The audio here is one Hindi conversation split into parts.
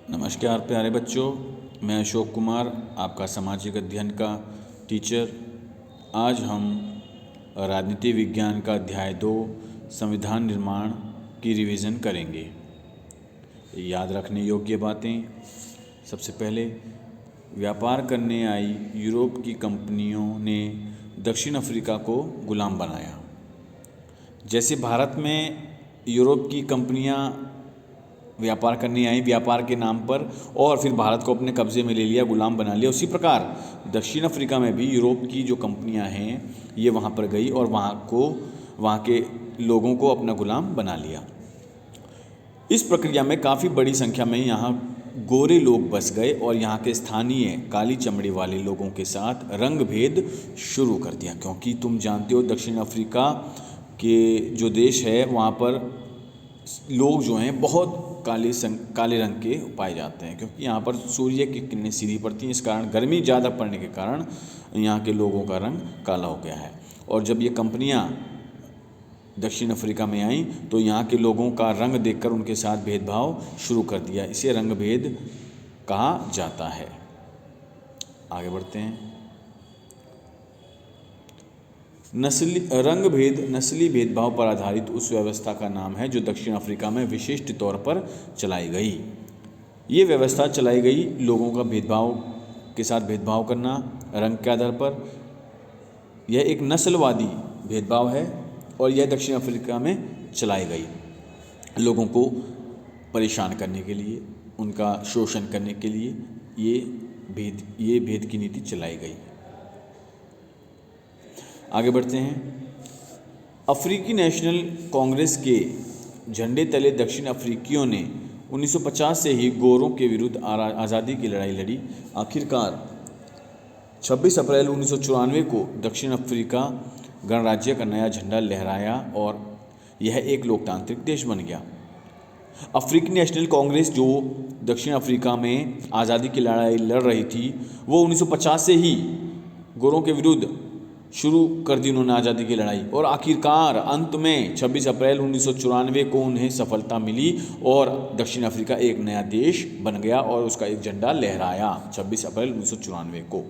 नमस्कार प्यारे बच्चों, मैं अशोक कुमार, आपका सामाजिक अध्ययन का टीचर। आज हम राजनीति विज्ञान का अध्याय 2 संविधान निर्माण की रिवीजन करेंगे। याद रखने योग्य बातें। सबसे पहले, व्यापार करने आई यूरोप की कंपनियों ने दक्षिण अफ्रीका को गुलाम बनाया। जैसे भारत में यूरोप की कंपनियां व्यापार करने आई व्यापार के नाम पर और फिर भारत को अपने कब्जे में ले लिया, गुलाम बना लिया, उसी प्रकार दक्षिण अफ्रीका में भी यूरोप की जो कंपनियां हैं ये वहाँ पर गई और वहाँ के लोगों को अपना गुलाम बना लिया। इस प्रक्रिया में काफ़ी बड़ी संख्या में यहाँ गोरे लोग बस गए और यहाँ के स्थानीय काली चमड़ी वाले लोगों के साथ रंग भेद शुरू कर दिया, क्योंकि तुम जानते हो दक्षिण अफ्रीका के जो देश है वहाँ पर लोग जो हैं बहुत काले रंग के पाए जाते हैं, क्योंकि यहाँ पर सूर्य की किरणें सीधी पड़ती हैं। इस कारण गर्मी ज़्यादा पड़ने के कारण यहाँ के लोगों का रंग काला हो गया है। और जब ये कंपनियाँ दक्षिण अफ्रीका में आईं तो यहाँ के लोगों का रंग देखकर उनके साथ भेदभाव शुरू कर दिया। इसे रंग भेद कहा जाता है। आगे बढ़ते हैं। रंग भेद नस्ली भेदभाव पर आधारित उस व्यवस्था का नाम है जो दक्षिण अफ्रीका में विशिष्ट तौर पर चलाई गई। ये व्यवस्था चलाई गई लोगों का भेदभाव करना रंग के आधार पर। यह एक नस्लवादी भेदभाव है और यह दक्षिण अफ्रीका में चलाई गई लोगों को परेशान करने के लिए, उनका शोषण करने के लिए ये भेद की नीति चलाई गई। आगे बढ़ते हैं। अफ्रीकी नेशनल कांग्रेस के झंडे तले दक्षिण अफ्रीकियों ने 1950 से ही गोरों के विरुद्ध आज़ादी की लड़ाई लड़ी। आखिरकार 26 अप्रैल 1994 को दक्षिण अफ्रीका गणराज्य का नया झंडा लहराया और यह एक लोकतांत्रिक देश बन गया। अफ्रीकी नेशनल कांग्रेस जो दक्षिण अफ्रीका में आज़ादी की लड़ाई लड़ रही थी वो 1950 से ही गोरों के विरुद्ध शुरू कर दी उन्होंने आज़ादी की लड़ाई, और आखिरकार अंत में 26 अप्रैल 1994 को उन्हें सफलता मिली और दक्षिण अफ्रीका एक नया देश बन गया और उसका एक झंडा लहराया 26 अप्रैल 1994 को।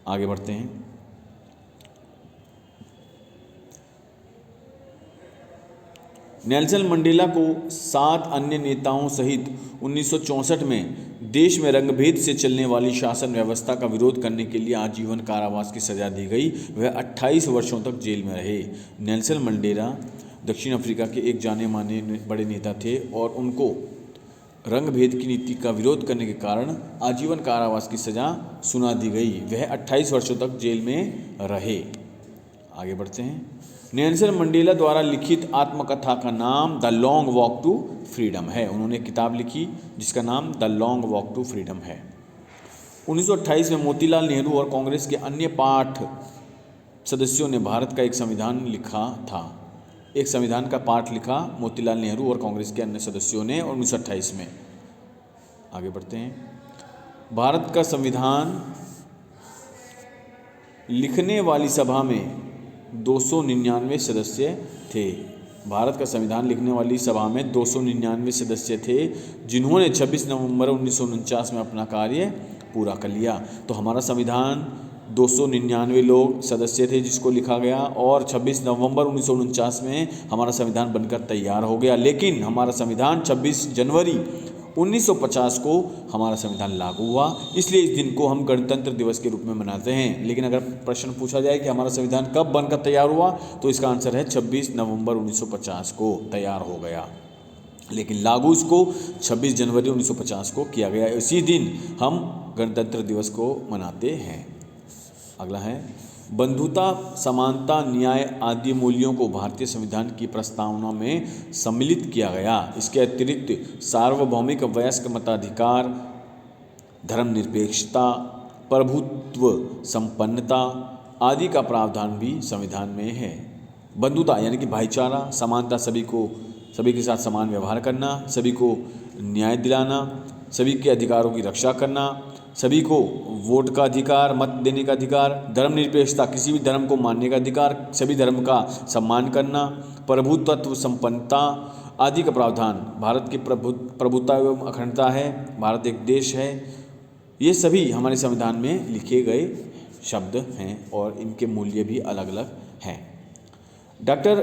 आगे बढ़ते हैं। नेल्सन मंडेला को 7 अन्य नेताओं सहित 1964 में देश में रंगभेद से चलने वाली शासन व्यवस्था का विरोध करने के लिए आजीवन कारावास की सजा दी गई। वह 28 वर्षों तक जेल में रहे। नेल्सन मंडेला दक्षिण अफ्रीका के एक जाने माने बड़े नेता थे और उनको रंगभेद की नीति का विरोध करने के कारण आजीवन कारावास की सजा सुना दी गई। वह 28 वर्षों तक जेल में रहे। आगे बढ़ते हैं। नेल्सन मंडेला द्वारा लिखित आत्मकथा का नाम the long walk to freedom है। उन्होंने किताब लिखी जिसका नाम the long walk to freedom है। 1928 में मोतीलाल नेहरू और कांग्रेस के अन्य 8 सदस्यों ने भारत का एक संविधान लिखा था। एक संविधान का पाठ लिखा मोतीलाल नेहरू और कांग्रेस के अन्य सदस्यों ने 1928 में। आगे बढ़ते हैं। भारत का संविधान लिखने वाली सभा में 299 सदस्य थे। भारत का संविधान लिखने वाली सभा में 299 सदस्य थे जिन्होंने 26 नवंबर 1949 में अपना कार्य पूरा कर लिया। तो हमारा संविधान 299 लोग सदस्य थे जिसको लिखा गया और 26 नवंबर 1949 में हमारा संविधान बनकर तैयार हो गया। लेकिन हमारा संविधान 26 जनवरी 1950 को हमारा संविधान लागू हुआ, इसलिए इस दिन को हम गणतंत्र दिवस के रूप में मनाते हैं। लेकिन अगर प्रश्न पूछा जाए कि हमारा संविधान कब बनकर तैयार हुआ तो इसका आंसर है 26 नवंबर 1950 को तैयार हो गया, लेकिन लागू इसको 26 जनवरी 1950 को किया गया। इसी दिन हम गणतंत्र दिवस को मनाते हैं। अगला है, बंधुता, समानता, न्याय आदि मूल्यों को भारतीय संविधान की प्रस्तावना में सम्मिलित किया गया। इसके अतिरिक्त सार्वभौमिक वयस्क मताधिकार, धर्मनिरपेक्षता, प्रभुत्व संपन्नता आदि का प्रावधान भी संविधान में है। बंधुता यानी कि भाईचारा, समानता सभी के साथ समान व्यवहार करना, सभी को न्याय दिलाना, सभी के अधिकारों की रक्षा करना, सभी को वोट का अधिकार, मत देने का अधिकार, धर्मनिरपेक्षता किसी भी धर्म को मानने का अधिकार, सभी धर्म का सम्मान करना, प्रभुत्व संपन्नता, आदि का प्रावधान, भारत की प्रभुता एवं अखंडता है, भारत एक देश है, ये सभी हमारे संविधान में लिखे गए शब्द हैं और इनके मूल्य भी अलग अलग हैं। डॉक्टर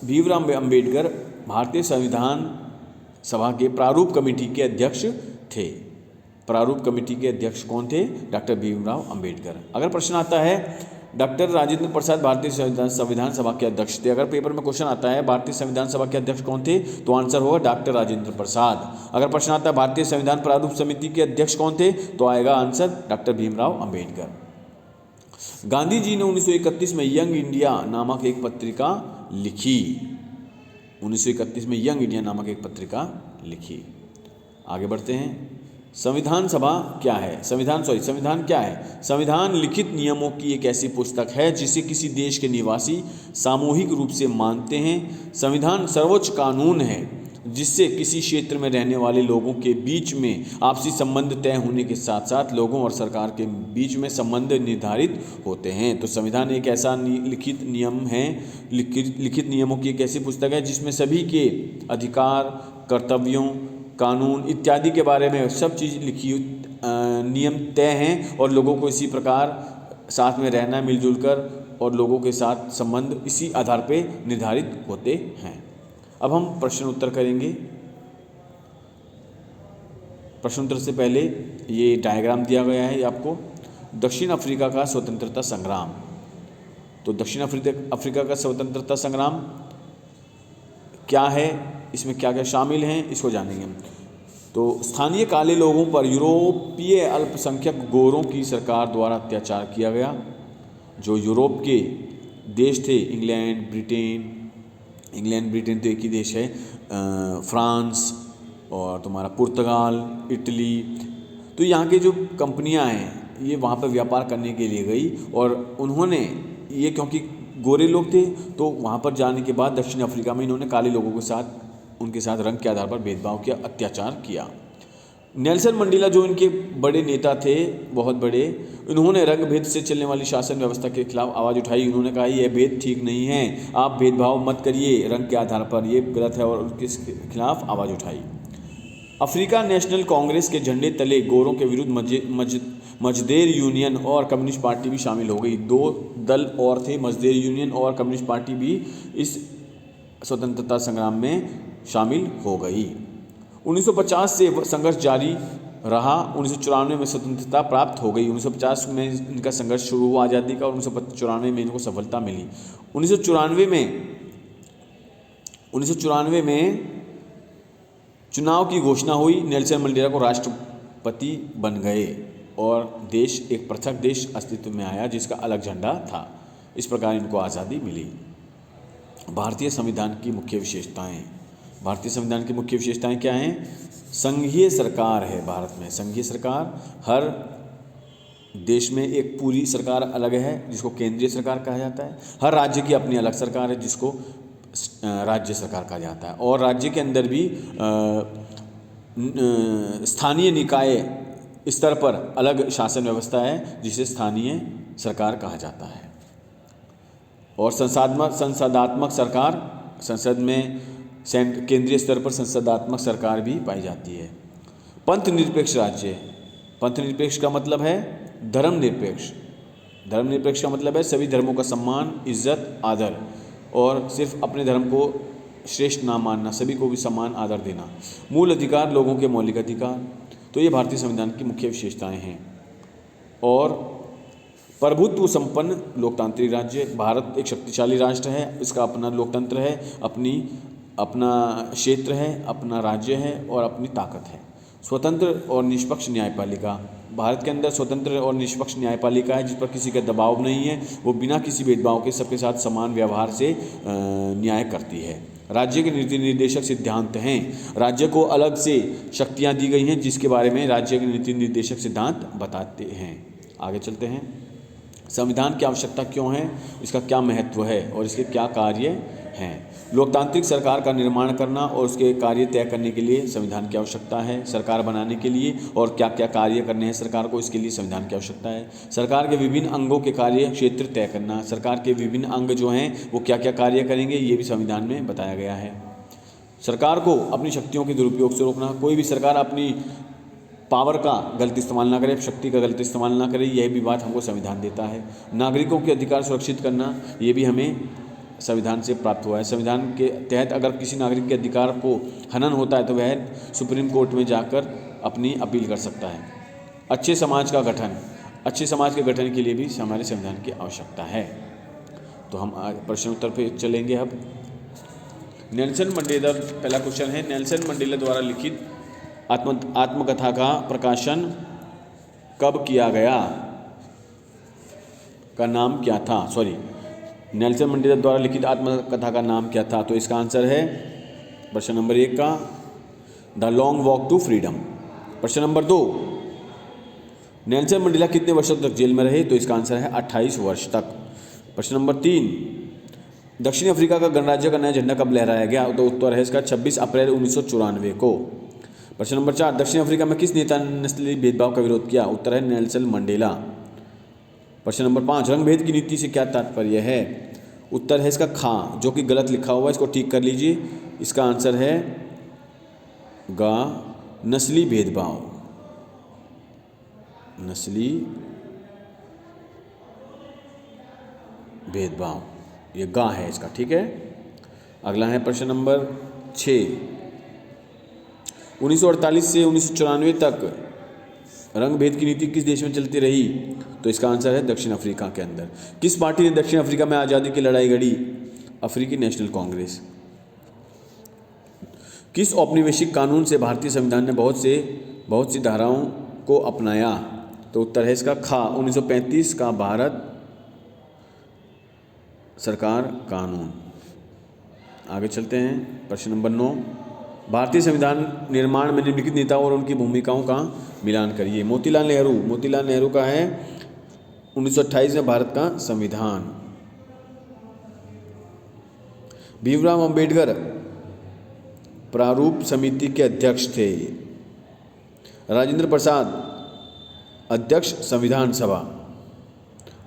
भीमराव अंबेडकर भारतीय संविधान सभा के प्रारूप कमेटी के अध्यक्ष थे। प्रारूप कमेटी के अध्यक्ष कौन थे? डॉक्टर भीमराव अंबेडकर। अगर प्रश्न आता है डॉक्टर राजेंद्र प्रसाद भारतीय संविधान सभा के अध्यक्ष थे, अगर पेपर में क्वेश्चन आता है भारतीय संविधान सभा के अध्यक्ष कौन थे, तो आंसर होगा डॉक्टर राजेंद्र प्रसाद। अगर प्रश्न आता है भारतीय संविधान प्रारूप समिति के अध्यक्ष कौन थे, तो आएगा आंसर डॉक्टर भीमराव अंबेडकर। गांधी जी ने 1931 में यंग इंडिया नामक एक पत्रिका लिखी। 1931 में यंग इंडिया नामक एक पत्रिका लिखी। आगे बढ़ते हैं। संविधान सभा क्या है? संविधान क्या है? संविधान लिखित नियमों की एक ऐसी पुस्तक है जिसे किसी देश के निवासी सामूहिक रूप से मानते हैं। संविधान सर्वोच्च कानून है जिससे किसी क्षेत्र में रहने वाले लोगों के बीच में आपसी संबंध तय होने के साथ साथ लोगों और सरकार के बीच में संबंध निर्धारित होते हैं। तो संविधान एक ऐसा लिखित नियम है, लिखित नियमों की एक ऐसी पुस्तक है जिसमें सभी के अधिकार, कर्तव्यों, कानून इत्यादि के बारे में सब चीज़ लिखी नियम तय हैं और लोगों को इसी प्रकार साथ में रहना, मिलजुल कर और लोगों के साथ संबंध इसी आधार पे निर्धारित होते हैं। अब हम प्रश्न उत्तर करेंगे। प्रश्न उत्तर से पहले ये डायग्राम दिया गया है आपको। दक्षिण अफ्रीका का स्वतंत्रता संग्राम। तो दक्षिण अफ्रीका का स्वतंत्रता संग्राम क्या है, इसमें क्या क्या शामिल हैं, इसको जानेंगे हम। तो स्थानीय काले लोगों पर यूरोपीय अल्पसंख्यक गोरों की सरकार द्वारा अत्याचार किया गया। जो यूरोप के देश थे, इंग्लैंड ब्रिटेन तो एक ही देश है, फ्रांस और तुम्हारा पुर्तगाल, इटली, तो यहाँ के जो कंपनियाँ हैं ये वहाँ पर व्यापार करने के लिए गई और उन्होंने ये, क्योंकि गोरे लोग थे तो वहाँ पर जाने के बाद दक्षिण अफ्रीका में इन्होंने काले लोगों के साथ, उनके साथ रंग के आधार पर भेदभाव किया, अत्याचार किया। नेल्सन मंडेला जो इनके बड़े नेता थे, बहुत बड़े, इन्होंने रंग भेद से चलने वाली शासन व्यवस्था के खिलाफ आवाज़ उठाई। उन्होंने कहा यह भेद ठीक नहीं है, आप भेदभाव मत करिए रंग के आधार पर, ये गलत है, और उनके खिलाफ आवाज़ उठाई। अफ्रीका नेशनल कांग्रेस के झंडे तले गोरों के विरुद्ध मजदेर यूनियन और कम्युनिस्ट पार्टी भी शामिल हो गई। दो दल और थे, मजदेर यूनियन और कम्युनिस्ट पार्टी भी इस स्वतंत्रता संग्राम में शामिल हो गई। 1950 से संघर्ष जारी रहा। 1994 में स्वतंत्रता प्राप्त हो गई। 1950 में इनका संघर्ष शुरू हुआ आज़ादी का और 1994 में इनको सफलता मिली। 1994 में चुनाव की घोषणा हुई, नेल्सन मंडेला को राष्ट्रपति बन गए और देश, एक पृथक देश अस्तित्व में आया जिसका अलग झंडा था। इस प्रकार इनको आज़ादी मिली। भारतीय संविधान की मुख्य विशेषताएं। भारतीय संविधान की मुख्य विशेषताएं क्या हैं? संघीय सरकार है भारत में, संघीय सरकार। हर देश में एक पूरी सरकार अलग है जिसको केंद्रीय सरकार कहा जाता है। हर राज्य की अपनी अलग सरकार है जिसको राज्य सरकार कहा जाता है। और राज्य के अंदर भी स्थानीय निकाय स्तर पर अलग शासन व्यवस्था है जिसे स्थानीय सरकार कहा जाता है। और संसदात्मक सरकार, संसद में केंद्रीय स्तर पर संसदात्मक सरकार भी पाई जाती है। पंथ निरपेक्ष राज्य। पंथ निरपेक्ष का मतलब है धर्मनिरपेक्ष। धर्मनिरपेक्ष का मतलब है सभी धर्मों का सम्मान, इज्जत, आदर, और सिर्फ अपने धर्म को श्रेष्ठ ना मानना, सभी को भी सम्मान आदर देना। मूल अधिकार, लोगों के मौलिक अधिकार। तो ये भारतीय संविधान की मुख्य विशेषताएं हैं। और प्रभुत्व संपन्न लोकतांत्रिक राज्य। भारत एक शक्तिशाली राष्ट्र है, इसका अपना लोकतंत्र है, अपना क्षेत्र है, अपना राज्य है और अपनी ताकत है। स्वतंत्र और निष्पक्ष न्यायपालिका। भारत के अंदर स्वतंत्र और निष्पक्ष न्यायपालिका है जिस पर किसी का दबाव नहीं है, वो बिना किसी भेदभाव के सबके साथ समान व्यवहार से न्याय करती है। राज्य के नीति निर्देशक सिद्धांत हैं। राज्य को अलग से शक्तियाँ दी गई हैं जिसके बारे में राज्य के नीति निर्देशक सिद्धांत बताते हैं। आगे चलते हैं। संविधान की आवश्यकता क्यों है, इसका क्या महत्व है और इसके क्या कार्य हैं। लोकतांत्रिक सरकार का निर्माण करना और उसके कार्य तय करने के लिए संविधान की आवश्यकता है। सरकार बनाने के लिए और क्या क्या कार्य करने हैं सरकार को, इसके लिए संविधान की आवश्यकता है। सरकार के विभिन्न अंगों के कार्य क्षेत्र तय करना, सरकार के विभिन्न अंग जो हैं वो क्या क्या कार्य करेंगे, ये भी संविधान में बताया गया है। सरकार को अपनी शक्तियों के दुरुपयोग से रोकना, कोई भी सरकार अपनी पावर का गलत इस्तेमाल ना करे, शक्ति का गलत इस्तेमाल ना करे, यह भी बात हमको संविधान देता है। नागरिकों के अधिकार सुरक्षित करना, ये भी हमें संविधान से प्राप्त हुआ है। संविधान के तहत अगर किसी नागरिक के अधिकार को हनन होता है तो वह सुप्रीम कोर्ट में जाकर अपनी अपील कर सकता है। अच्छे समाज का गठन, अच्छे समाज के गठन के लिए भी हमारे संविधान की आवश्यकता है। तो हम प्रश्न उत्तर पे चलेंगे। अब नेल्सन मंडेला, पहला क्वेश्चन है, नेल्सन मंडेला द्वारा लिखित आत्मकथा का प्रकाशन कब किया गया, का नाम क्या था? नेल्सन मंडेला द्वारा लिखित आत्मकथा का नाम क्या था? तो इसका आंसर है प्रश्न नंबर 1 का the long walk to freedom. प्रश्न नंबर 2, नेल्सन मंडेला कितने वर्षों तक जेल में रहे? तो इसका आंसर है 28 वर्ष तक। प्रश्न नंबर 3, दक्षिण अफ्रीका का गणराज्य का नया झंडा कब लहराया गया? तो उत्तर है इसका 26 अप्रैल 1994 को। प्रश्न नंबर 4, दक्षिण अफ्रीका में किस नेता ने नस्लीय भेदभाव का विरोध किया? उत्तर है नेल्सन मंडेला। प्रश्न नंबर 5, रंगभेद की नीति से क्या तात्पर्य है? उत्तर है इसका खां, जो कि गलत लिखा हुआ है, इसको ठीक कर लीजिए। इसका आंसर है गा, नस्ली भेदभाव, नस्ली भेदभाव, ये गा है इसका, ठीक है। अगला है प्रश्न नंबर 6, 1948 से 1994 तक रंगभेद की नीति किस देश में चलती रही? तो इसका आंसर है दक्षिण अफ्रीका के अंदर। किस पार्टी ने दक्षिण अफ्रीका में आज़ादी की लड़ाई लड़ी? अफ्रीकी नेशनल कांग्रेस। किस औपनिवेशिक कानून से भारतीय संविधान ने बहुत सी धाराओं को अपनाया? तो उत्तर है इसका खा, 1935 का भारत सरकार कानून। आगे चलते हैं। प्रश्न नंबर 9, भारतीय संविधान निर्माण में निम्नलिखित नेताओं और उनकी भूमिकाओं का मिलान करिए। मोतीलाल नेहरू का है 1928 में भारत का संविधान। भीमराव अंबेडकर प्रारूप समिति के अध्यक्ष थे। राजेंद्र प्रसाद अध्यक्ष संविधान सभा,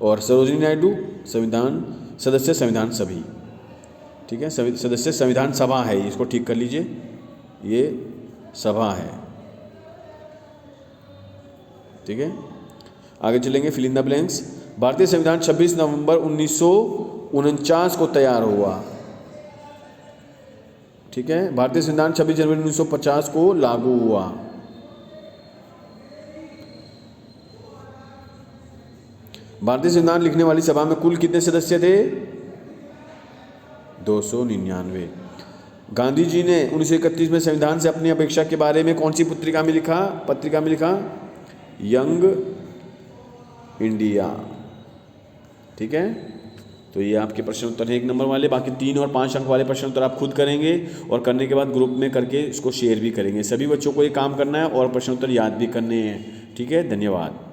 और सरोजिनी नायडू सदस्य संविधान सभी, ठीक है, सदस्य संविधान सभा है, इसको ठीक कर लीजिए, ये सभा है, ठीक है। आगे चलेंगे, फिल इन द ब्लैंक्स। भारतीय संविधान 26 नवंबर 1949 को तैयार हुआ, ठीक है। भारतीय संविधान 26 जनवरी 1950 को लागू हुआ। भारतीय संविधान लिखने वाली सभा में कुल कितने सदस्य थे? 299। गांधी जी ने 1931 में संविधान से अपनी अपेक्षा के बारे में कौन सी पत्रिका में लिखा? यंग इंडिया, ठीक है। तो ये आपके प्रश्न उत्तर है 1 नंबर वाले। बाकी 3 और 5 अंक वाले प्रश्न उत्तर आप खुद करेंगे और करने के बाद ग्रुप में करके इसको शेयर भी करेंगे। सभी बच्चों को ये काम करना है और प्रश्न उत्तर याद भी करने हैं, ठीक है। धन्यवाद।